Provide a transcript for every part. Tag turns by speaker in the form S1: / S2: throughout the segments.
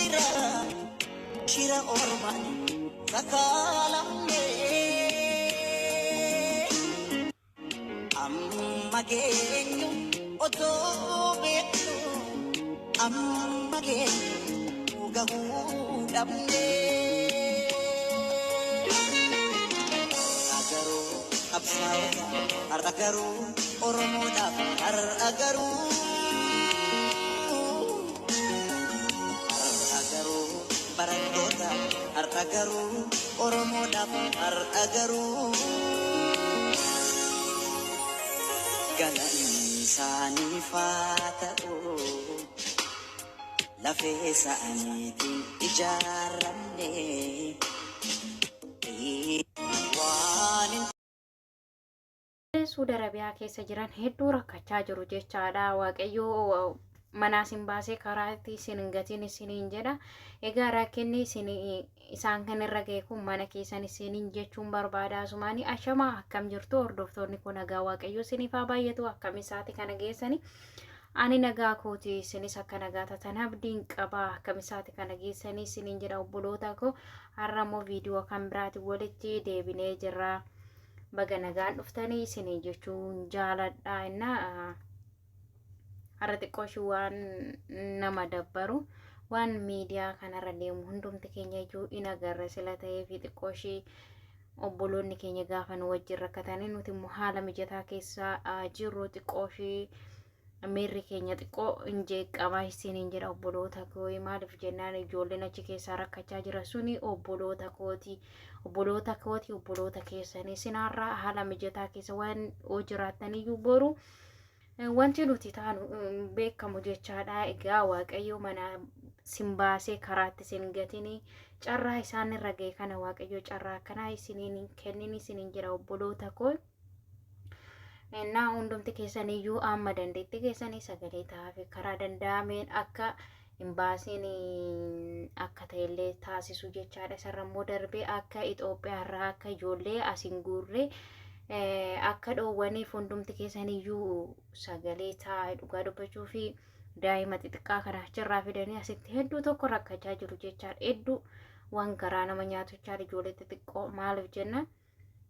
S1: jira shira orman sakalamne amma geenyu otoo beeknu amma geenyu gahuu dhabne agaruu qabsaa'ota har'a garuu oromoodhaaf har'a garuu barattoota har'a garuu oromoodhaaf har'a garuu galanni isaaniif haa ta'u lafee isaaniitiin ijaaramne waan
S2: Suudi Arabiyaa keessa jiran hedduu rakkachaa jiru jechaadha. Waaqayyoo manaa sin baasee karaa itti isin gatiin isiniin jedha. Egaa rakkinni isaan kan irra ga'e kun mana keessan isiniin jechuun barbaada. Asumaanii ashamaa akkam jirtu hordoftoonni kun nagaa waaqayyoo isiniif haa baay'atu akkam isaati kana geessani. Ani nagaa kooti isinis akka nagaa taatan abdiin qaba akkam isaati kana geessanii isiniin jedha obboloota koo. Har'a immoo viidiyoo kan biraati walitti deebinee jirra. Baga nagaan dhuftanii isiniin jechuun jaaladha innaa har'a xiqqooshi waan nama dabbaru waan miidiyaa kanarra deemu hundumti keenya iyyuu in agarra sila ta'ee fi xiqqooshi obboloonni keenya gaafa nu wajjin rakkatanii nuti immoo haala mijataa keessa jirru xiqqooshi miirri keenya xiqqoo hin jeeqamaa isiniin jedha obboloota koo. Maaliif jennaan ijoolleen achi keessaa rakkachaa jira suni obboloota kooti obboloota keessanii sinarraa haala mijataa keessa waan jiraataniyyuu boru wanti nuti taanu beekamu jechaadha. Egaa waaqayyo mana sin baasee karaatti sin gatini carraa isaan irra ga'e kana waaqayyo carraa akkanaa isiniin kennin isiniin jedha obboloota koo. Naa hundumti keessaniyyuu amma dandeetti keessanii sagalee ta'aa karaa danda'ameen akka hin baasiin akka ta'ellee taasisu jechaadha. Isarrammoo darbee akka Itoophiyaarraa akka ijoollee asin guurree akka dhoowwaniif hundumti keessaniyyuu sagalee ta'aa dhugaa dubbachuu fi daa'ima xixiqqaa kana achirraa fidanii asitti hedduu tokko rakkachaa jiru jechaadha. Hedduu waan garaa nama nyaatu jechaadha ijoollee xixiqqoo. Maaliif jenna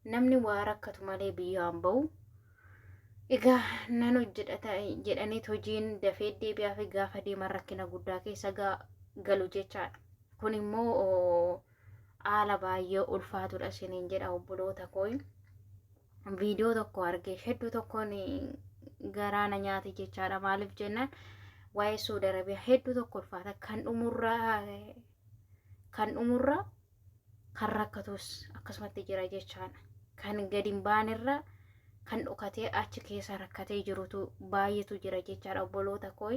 S2: namni waa rakkatu malee biyyaan bahu. Egaa nan hojjedha jedhaniit hojiin dafee deebi'aa fi gaafa deeman rakkina guddaa keessa galu jechaadha. Kun immoo haala baay'ee ulfaatudha isiniin jedha obboloota koo. Viidiyoo tokko argee hedduu tokkoon garaana nyaate jechaadha. Maaliif jennaan waa'ee Suudi Arabiyaa hedduu tokko ulfaata kan dhumurraa kan rakkatus akkasumatti jira jechaadha. Kan gadi hin baanirraa kan dhokatee achi keessa rakkatee jirutu baay'eetu jira jechaadha obboloota koo.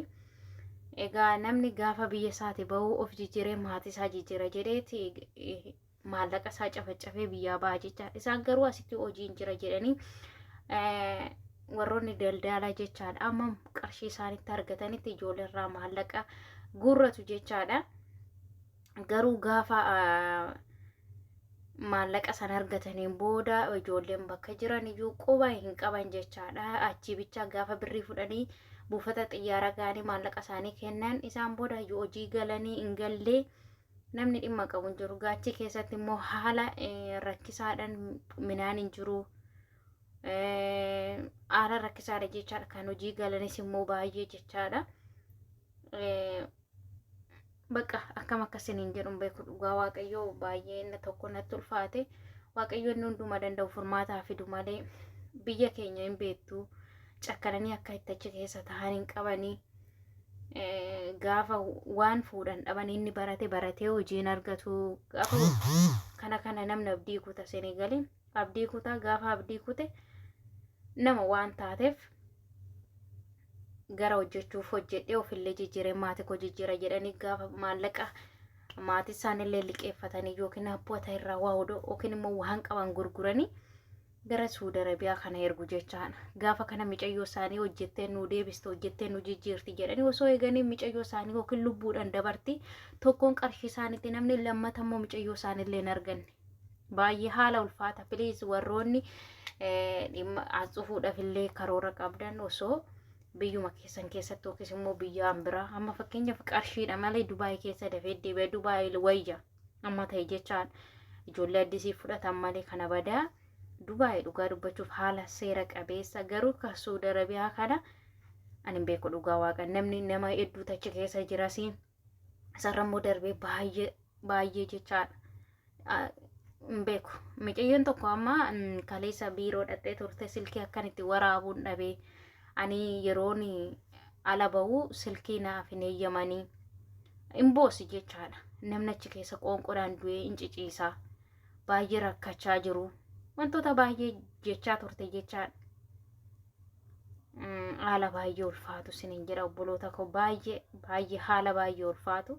S2: Egaa namni gaafa biyya isaati bahu of jijjiiree maatii isaa jijjiira jedheeti maallaqa isaa cafacafee biyyaa baha jechaadha. Isaan garuu asitti hojiin jira jedhanii warroonni daldalaa jechaadha. Amma qarshii isaanitti argatanitti ijoolleerraa maallaqa guurratu jechaadha. Garuu gaafa maallaqa san argataniin booda ijoolleen bakka jiran iyyuu quba hin qaban jechaadha. Achi bicha gaafa birrii fudhanii buufata xiyyaara ga'anii maallaqa isaanii kennan isaan booda iyyuu hojii galanii hin gallee namni dhimma qabu hin jiru. Gaachi keessatti immoo haala rakkisaadhaan midhaan hin jiru. Haala rakkisaadha jechaadha. Kan hojii galanis immoo baay'ee jechaadha. Bakka akkam akkasiniin jedhuun beeku dhugaa waaqayyoo baay'ee inni tokko natti ulfaate. Waaqayyo inni hunduma danda'u furmaataa fidu malee biyya keenya hin beektu cakkananii akka itti achi keessa taa'an hin qabanii. Gaafa waan fuudhan dhaban inni baratee hojiin argatu gaafa kana namni abdii kuta Senegalee abdii kutaa gaafa abdii kute nama waan taateef gara hojjechuuf hojjedhee ofillee jijjiiree maatii koo jijjiira jedhanii gaafa maallaqa maatii isaanillee liqeeffatanii yookiin abboota irraa waa hodhoo yookiin immoo waan qaban gurguranii gara Suudi Arabiyaa kana ergu jechaadha. Gaafa kana micayyoo isaanii hojjettee nu deebiste hojjettee nu jijjiirti jedhanii osoo eeganii micayyoo isaanii yookiin lubbuudhaan dabarti tokkoon qarshii isaaniitti namni lammata immoo micayyoo isaaniillee hin arganne. Baay'ee haala ulfaata. Piliis warroonni dhimma as dhufuudhaaf illee karoora qabdan osoo biyyuma keessan keessatti yookiis immoo biyyaan biraa amma fakkeenyaaf qarshiidha malee Dubaay keessa dafee deebi'ee Dubaay wayya amma ta'e jechaan ijoollee addisii fudhatan malee kana badaa Dubaay dhugaa dubbachuuf haala seera qabeessa garuu kan Saudi Arabiyaa kana ani beeku dhugaa waaqa namni nama hedduu achi keessa jirasi sarrammoo darbee baay'ee jechaadha beeku mucayyoon tokko amma kaleessa biiroo dhattee turte silkii akkanitti waraabuun dhabee ani yeroon ala bahu silkii naaf hin eeyyamanii hin boosi jechaadha namni achi keessa qoonqodhaan du'ee hin ciciisaa baay'ee rakkachaa jiru wantoota baay'ee jechaa turte jechaadha. Haala baay'ee ulfaatu sinin jedha obboloota koo baay'ee haala baay'ee ulfaatu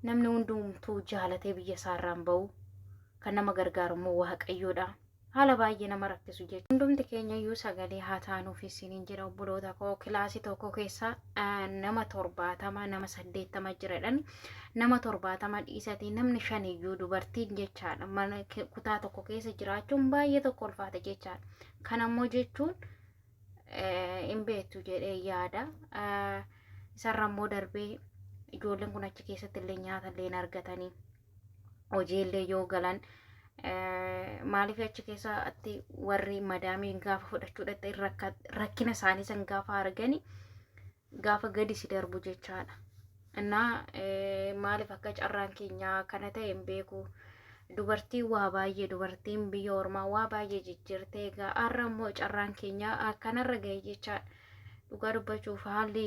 S2: namni hundumtuu jaalatee biyya isaarraan bahu kan nama gargaaru immoo waaqayyoodha haala baay'ee nama rakkisu jechuudha. Hundumti keenya iyyuu sagalee haa taanuuf sinin jedha obboloota koo kilaasii tokko keessa nama 70 nama 80 jiradhan nama 70 dhiisatii namni 5 iyyuu dubartiin jechaadha mana kutaa tokko keessa jiraachuun baay'ee tokko ulfaata jechaadha. Kan ammoo jechuun hin beektu jedhee yaada isarra immoo darbee ijoolleen kun achi keessatti illee nyaata illee argatanii hojiillee yoo galan maaliif achi keessatti warri madaamiin gaafa fudhachuudhaatti rakkina isaanii san gaafa argani gaafa gadi si darbu jechaadha. Innaa maaliif akka carraan keenyaa kana ta'e hin beeku. Dubartiin waa baay'ee dubartiin biyya ormaa waa baay'ee jijjiirtee egaa har'a immoo carraan keenya akkanarra ga'e jechaadha. Dhugaa dubbachuuf haalli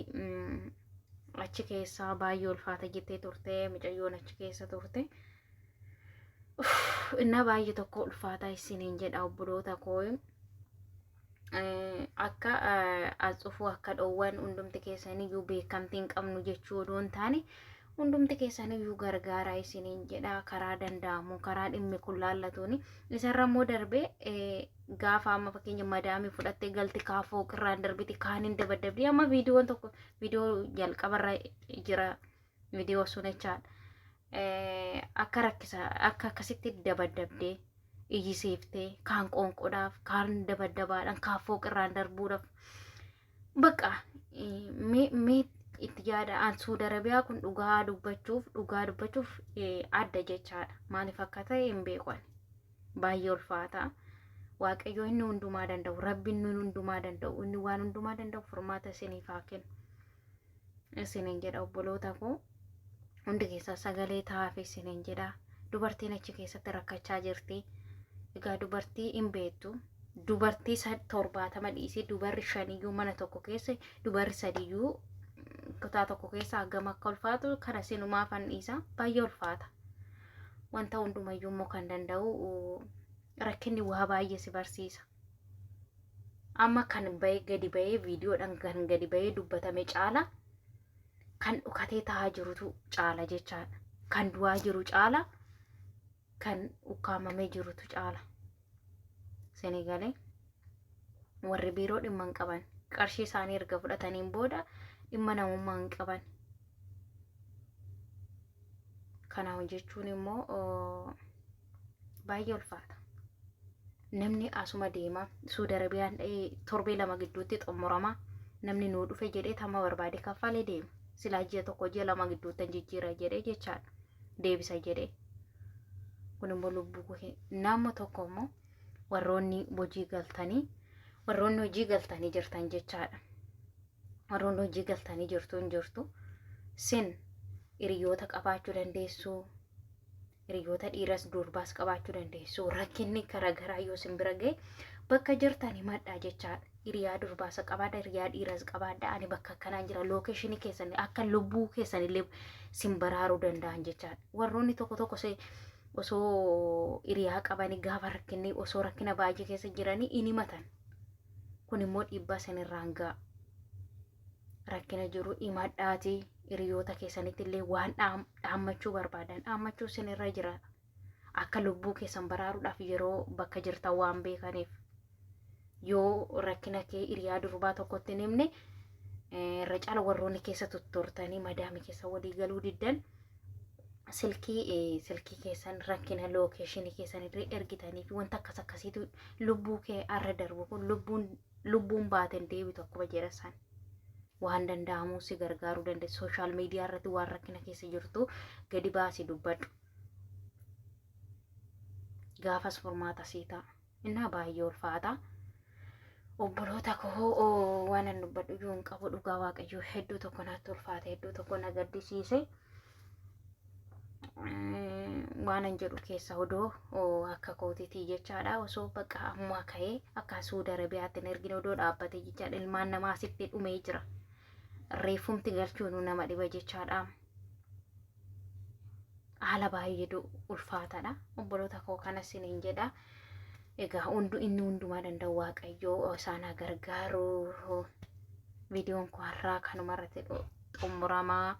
S2: achi keessaa baay'ee ulfaata jettee turte mucayyoon achi keessa turte. Innaa baay'ee tokko ulfaataa isiniin jedha obboloota koo akka as dhufuu akka dhoowwan hundumti keessaniyyuu beekamtii hin qabnu jechuu odoo hin taane hundumti keessaniyyuu gargaaraa isiniin jedha karaa danda'amu karaa dhimmi kun laallatuuni isarra immoo darbee gaafa amma fakkeenya madaamii fudhattee galti kaafoo qirraan darbiti kaaniin dabaddabdii amma viidiyoon tokko viidiyoo jalqabarra jira viidiyoo sun jechaadha akka rakkisa akka akkasitti dabaddabdee ijjiseeftee kaan qoonqodhaaf kaan dabaddabaadhaan kaafoo qirraan darbuudhaaf bakka mee itti yaada Saudi Arabiyaa kun dhugaa dubbachuuf adda jechaadha. Maaliif akka ta'e hin beekan baay'ee ulfaata. Waaqayyo inni hundumaa danda'u rabbi inni hundumaa danda'u inni waan hundumaa danda'u furmaata isiniif haa kennu. Isiniin jedha obboloota koo hundi keessaa sagalee taa'aaf isiniin jedha. Dubartiin achi keessatti rakkachaa jirti. Egaa dubartii hin beektu. Dubartii 70 dhiisee dubarri 5 mana tokko keessa dubarri 3 kutaa tokko keessa hagam akka ulfaatu kana sinumaaf dhiisa baay'ee ulfaata. Wanta hundumayyuu immoo kan danda'u rakkinni waa baay'ee si barsiisa. Amma kan gadi bahee viidiyoodhaan kan gadi bahee dubbatame caala kan dhukatee taa'aa jirutu caala jechaadha. Kan du'aa jiru caala kan ukkaamamee jirutu caala. Senegalee warri biiroo dhimma hin qaban qarshii isaanii erga fudhataniin booda dhimma namummaa hin qaban. Kanaaf jechuun immoo baay'ee ulfaata. Namni asuma deema Saudi Arabiyaan torbee 2 gidduutti xumurama. Namni nuu dhufe jedhee tama barbaade kaffalee deema. Silaa ji'a tokko ji'a 2 gidduutti jijjiira jedhee jechaadha. Deebisa jedhee. Kun immoo lubbuu nama tokko immoo warroonni hojii galtanii jirtan jechaadha. Warroonni hojii galtanii jirtu sin hiriyoota qabaachuu dandeessu. Hiriyoota dhiiras durbaas qabaachuu dandeessu. Rakkinni garaagaraa yoo sin bira ga'e bakka jirtan himadhaa jechaadha. Hiriyaa durbaas qabaadha, hiriyaa dhiiras qabaadha. Ani bakka akkanaan jira lookeeshinii keessan akka lubbuu keessanillee sin baraaruu danda'an jechaadha. Warroonni tokko osoo hiriyaa qabanii gaafa rakkinni osoo rakkina baay'ee keessa jiranii hin himatan. Kun immoo dhiibbaa sanirraan ga'a. Rakkina jiru himadhaatii hiriyoota keessanitti illee waan dhaammachuu barbaadan dhaammachuu sinirra jira. Akka lubbuu keessan baraaruudhaaf yeroo bakka jirtan waan beekaniif yoo rakkina kee hiriyaa durbaa tokkotti hin himne irra caala warroonni keessa tutturtanii madaamii keessa walii galuu diddan silkii keessan rakkina lookeeshinii keessan irra ergitanii fi wanta akkasiitu lubbuu kee arra darbu kun lubbuun baateen deebitu akkuma jedhasan waan danda'amu si gargaaruu dandeessu. Sooshaal miidiyaa irratti waan rakkina keessa jirtu gadi baasi dubbadhu. Gaafas furmaata sii ta'a. Innaa baay'ee ulfaata. Obboloota koo waan an dubbadhu iyyuu hin qabu. Dhugaa Waaqayyoo hedduu tokko natti ulfaate, hedduu tokko na gaddisiise. Waan an jedhu keessa odoo akka kootiitii jechaadha. Osoo bakka ammaa ka'ee akka Suudi Arabiyaatti hin ergine odoo dhaabbate jechaadha. Ilmaan namaa asitti dhumee jira. Reeffumti galchuun nama dhiba jechaadha. Haala baay'ee ulfaataadha. Obboloota koo kanas hin jedha. Egaa inni hundumaa danda'u Waaqayyoo isaan gargaaru. Viidiyoon kun har'aa kanuma irratti xumuramaa.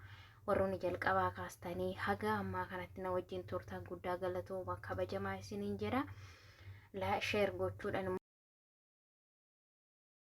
S2: Warroonni jalqabaa kaastanii haga ammaa kanatti na wajjin turtan guddaa galatooma kabajamaa isiniin jedha. Sheer gochuudhaan